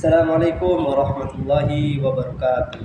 Assalamualaikum warahmatullahi wabarakatuh.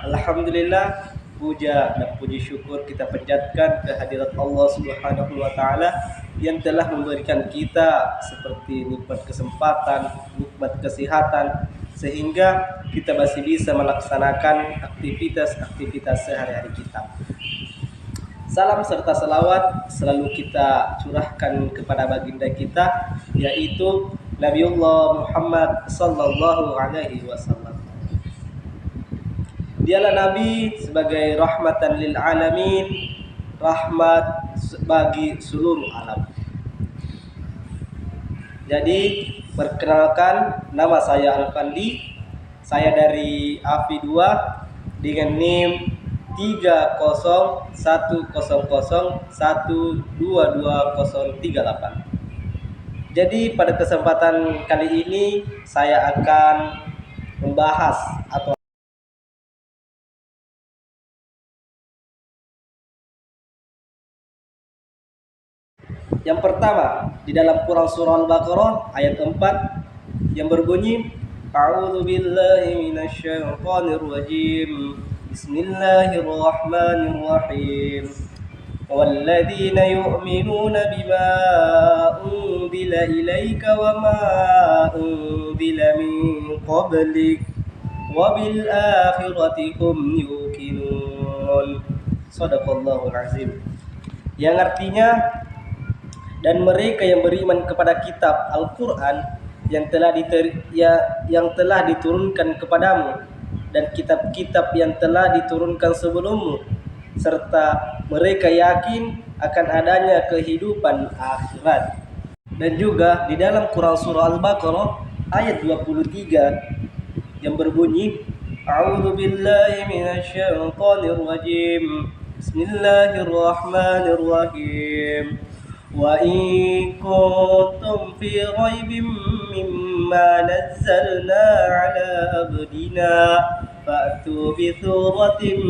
Alhamdulillah, puja dan puji syukur kita panjatkan kehadirat Allah Subhanahu wa taala yang telah memberikan kita seperti nikmat kesempatan, nikmat kesehatan sehingga kita masih bisa melaksanakan aktivitas-aktivitas sehari-hari kita. Salam serta salawat selalu kita curahkan kepada baginda kita, yaitu Nabiullah Muhammad sallallahu alaihi wasallam. Dialah Nabi sebagai rahmatan lil alamin, rahmat bagi seluruh alam. Jadi, perkenalkan, nama saya Alfandi. Saya dari AFI 2 dengan NIM 300100122038. Jadi pada kesempatan kali ini saya akan membahas atau yang pertama di dalam Quran surah Al-Baqarah ayat 4 yang berbunyi A'udzu billahi minasyaitonir rajim. Bismillahirrahmanirrahim. وَالَّذِينَ يُؤْمِنُونَ بِمَا أُنْزِلَ إِلَيْكَ وَمَا أُنْزِلَ مِنْ قَبْلِكَ وَبِالْآخِرَةِ هُمْ يُوقِنُونَ. Shadaqallahul azim. Yang artinya, dan mereka yang beriman kepada kitab Al-Quran yang telah diturunkan kepadamu dan kitab-kitab yang telah diturunkan sebelummu, serta mereka yakin akan adanya kehidupan akhirat. Dan juga di dalam Quran surah Al-Baqarah ayat 23 yang berbunyi A'udzu billahi minasyaitonir rajim. Bismillahirrahmanirrahim. Wa in kuntum fi raibin mimma nazzalna ala abdina fa'tu bi suratin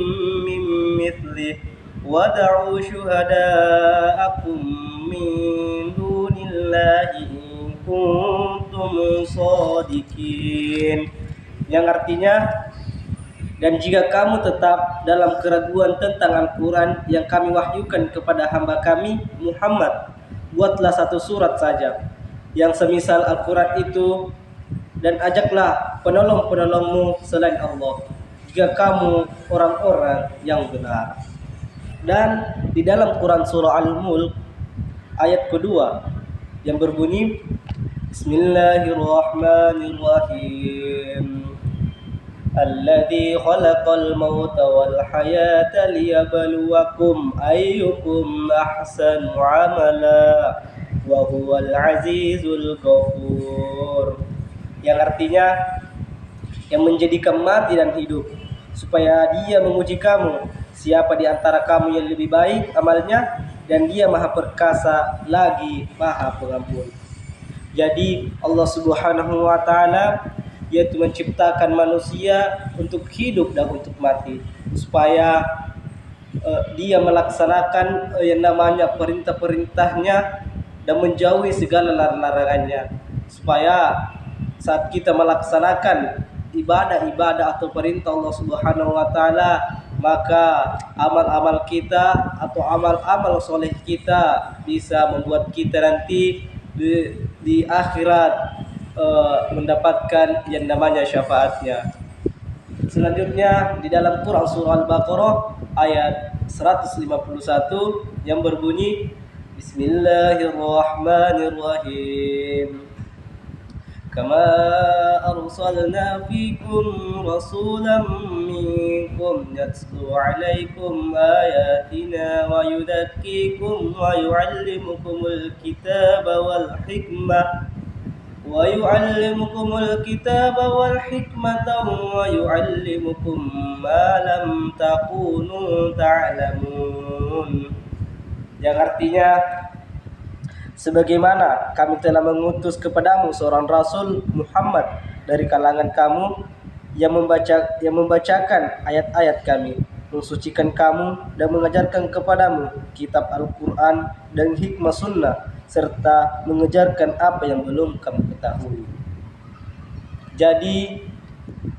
min mithlih wad'u syuhada'akum min dunillahi in kuntum shadiqin. Yang artinya, dan jika kamu tetap dalam keraguan tentang Al-Quran yang kami wahyukan kepada hamba kami Muhammad, buatlah satu surat saja yang semisal Al-Quran itu, dan ajaklah penolong-penolongmu selain Allah jika kamu orang-orang yang benar. Dan di dalam Quran surah Al-Mulk ayat kedua yang berbunyi Bismillahirrahmanirrahim. Alladzi khalaqal mauta wal hayata liyabluwakum ayyukum ahsanu amala wa huwal azizul ghafur. Yang artinya, yang menjadikan mati dan hidup supaya Dia menguji kamu siapa di antara kamu yang lebih baik amalnya, dan Dia Maha Perkasa lagi Maha Pengampun. Jadi Allah Subhanahu wa taala yaitu menciptakan manusia untuk hidup dan untuk mati, supaya dia melaksanakan yang namanya perintah-perintahnya dan menjauhi segala larangan-larangannya, supaya saat kita melaksanakan ibadah-ibadah atau perintah Allah Subhanahu wa taala, maka amal-amal kita atau amal-amal soleh kita bisa membuat kita nanti di akhirat mendapatkan yang namanya syafaatnya. Selanjutnya di dalam Quran surah Al-Baqarah ayat 151 yang berbunyi Bismillahirrahmanirrahim. Kama arsalna fikum rasulan minkum yatlu alaikum ayatina wa yudakkikum wa yuallimukumul kitaba wal hikmah ويعلمكم الكتاب والحكمة ويعلمكم ما لم تكونوا تعلمون. Yang artinya, sebagaimana kami telah mengutus kepadamu seorang Rasul Muhammad dari kalangan kamu yang membacakan ayat-ayat kami, mensucikan kamu dan mengajarkan kepadamu kitab Al-Quran dan hikmah sunnah, serta mengejarkan apa yang belum kamu ketahui. Jadi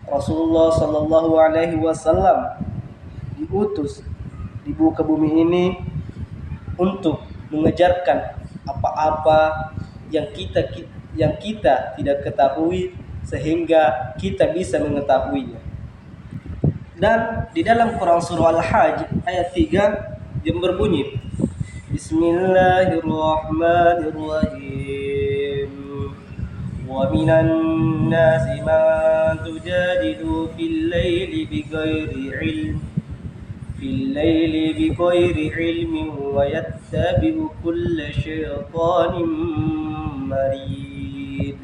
Rasulullah Shallallahu Alaihi Wasallam diutus di muka bumi ini untuk mengejarkan apa-apa yang kita tidak ketahui sehingga kita bisa mengetahuinya. Dan di dalam Quran surah Al-Hajj ayat 3 yang berbunyi Bismillahirrahmanirrahim. Wa minan nasi man tujadilu fil laili bighairi ilmin wa yattabi'u kulla syaitanin marid.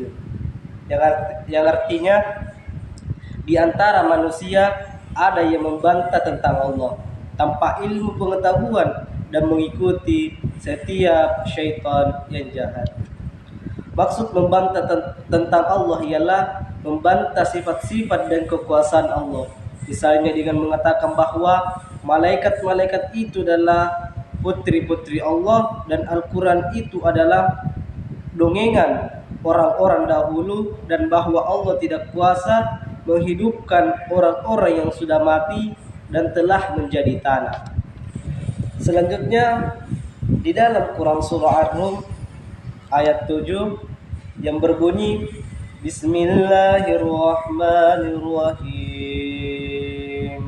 Yang artinya di antara manusia ada yang membantah tentang Allah tanpa ilmu pengetahuan dan mengikuti setiap syaitan yang jahat. Maksud membantah tentang Allah ialah membantah sifat-sifat dan kekuasaan Allah. Misalnya dengan mengatakan bahwa malaikat-malaikat itu adalah putri-putri Allah dan Al-Quran itu adalah dongengan orang-orang dahulu dan bahwa Allah tidak kuasa menghidupkan orang-orang yang sudah mati dan telah menjadi tanah. Selanjutnya di dalam Quran surah Ar-Rum ayat 7 yang berbunyi Bismillahirrahmanirrahim.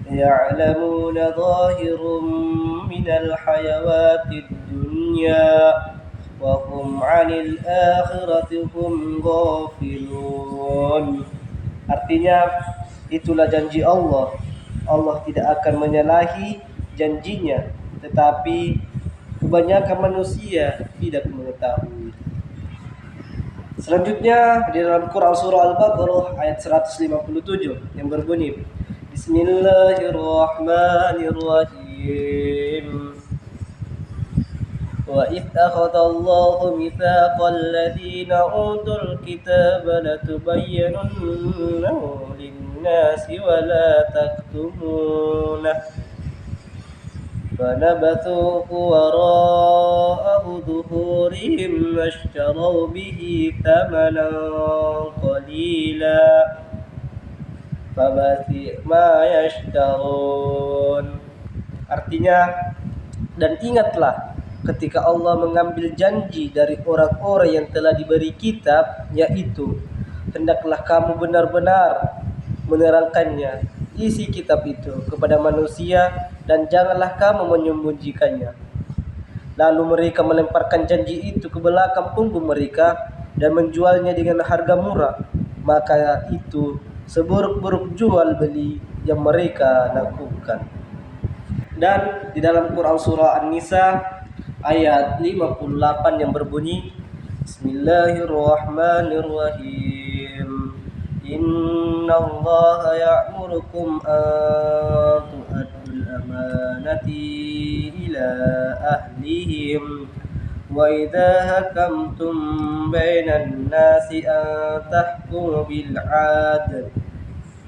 Ya'lamuna zahirum minal hayawatid dunya wa hum 'anil akhirati hum ghafilun. Artinya itulah janji Allah. Allah tidak akan menyalahi janjinya, tetapi kebanyakan manusia tidak mengetahui. Selanjutnya di dalam Quran surah Al-Baqarah ayat 157 yang berbunyi Bismillahirrahmanirrahim. Wa idh akhadha Allahu mitsaqal ladzina utul kitaba latubayyinunnahu lin-nasi wa la taktumunah فنبذوه وراء ظهورهم واشتروا به ثمنا قليلا فبئس ما يشترون. Artinya, dan ingatlah ketika Allah mengambil janji dari orang-orang yang telah diberi kitab, yaitu hendaklah kamu benar-benar menerangkannya isi kitab itu kepada manusia dan janganlah kamu menyembunyikannya. Lalu mereka melemparkan janji itu ke belakang punggung mereka dan menjualnya dengan harga murah. Maka itu seburuk-buruk jual beli yang mereka lakukan. Dan di dalam Quran surah An-Nisa ayat 58 yang berbunyi Bismillahirrahmanirrahim. Inna Allah ya'murukum an tu'addul amanati ila ahlihim wa idza hakamtum bainan nasi an tahkumu bil 'adl.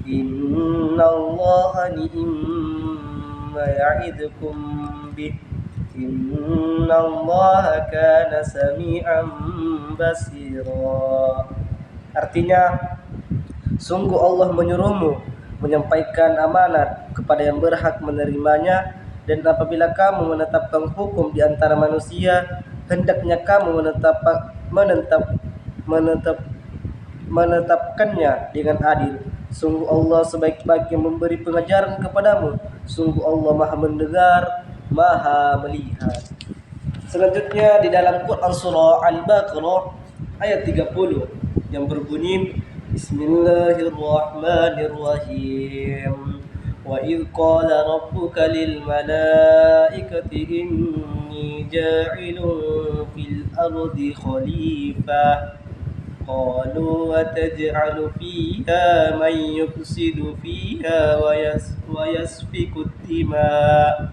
Inna Allah ni'ma ya'idukum bih. Inna Allah kana sami'an basira. Artinya, sungguh Allah menyuruhmu menyampaikan amanat kepada yang berhak menerimanya, dan apabila kamu menetapkan hukum di antara manusia, hendaknya kamu menetapkannya dengan adil. Sungguh Allah sebaik-baik yang memberi pengajaran kepadamu. Sungguh Allah Maha mendengar, Maha melihat. Selanjutnya di dalam Quran surah Al-Baqarah ayat 30 yang berbunyi Bismillahirrahmanirrahim. Wa idh qala rabbuka lil malaikati inni ja'ilun fil ardi khalifah. Qalu ataj'alu fiha man yufsidu fiha wa yasfiku dima'a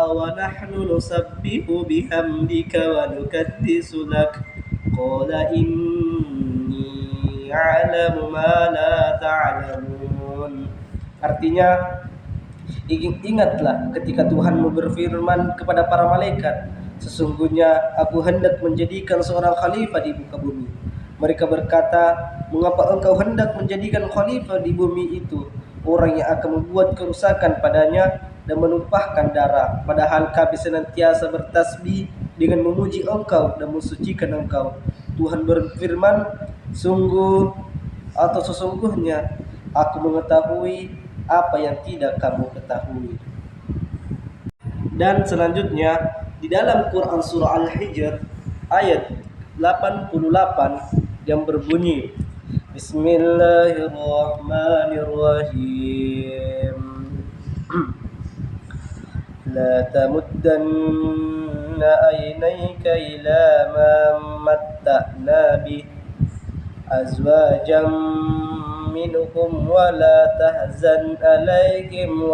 wa nahnu nusabbihu bihamdika wa nukaddisu lak. Qala inni a'lamu ma la ta'lamun. Artinya, ingatlah ketika Tuhanmu berfirman kepada para malaikat, Sesungguhnya aku hendak menjadikan seorang khalifah di muka bumi. Mereka berkata, mengapa engkau hendak menjadikan khalifah di bumi itu? Orang yang akan membuat kerusakan padanya dan menumpahkan darah. Padahal kami senantiasa bertasbih dengan memuji engkau dan mensucikan engkau. Tuhan berfirman, sesungguhnya aku mengetahui apa yang tidak kamu ketahui. Dan selanjutnya di dalam Quran surah Al-Hijr ayat 88 yang berbunyi, Bismillahirrahmanirrahim. La tamuddanna aynayka ila ma matta'na bi azwajam minhum wa la tahzan alaihim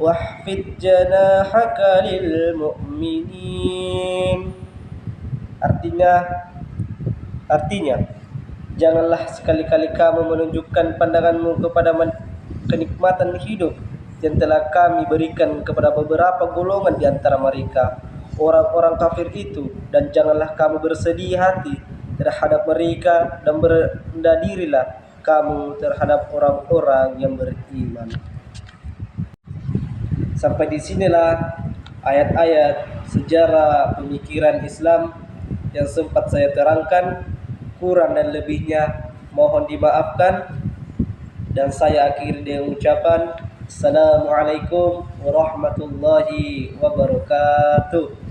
wahfid janahaka lil mu'minin. Artinya, janganlah sekali-kali kamu menunjukkan pandanganmu kepada kenikmatan hidup yang telah kami berikan kepada beberapa golongan di antara mereka, orang-orang kafir itu, dan janganlah kamu bersedih hati terhadap mereka dan merendah dirilah kamu terhadap orang-orang yang beriman. Sampai di sinilah ayat-ayat sejarah pemikiran Islam yang sempat saya terangkan. Kurang dan lebihnya mohon dimaafkan, dan saya akhiri dengan ucapan Assalamualaikum warahmatullahi wabarakatuh.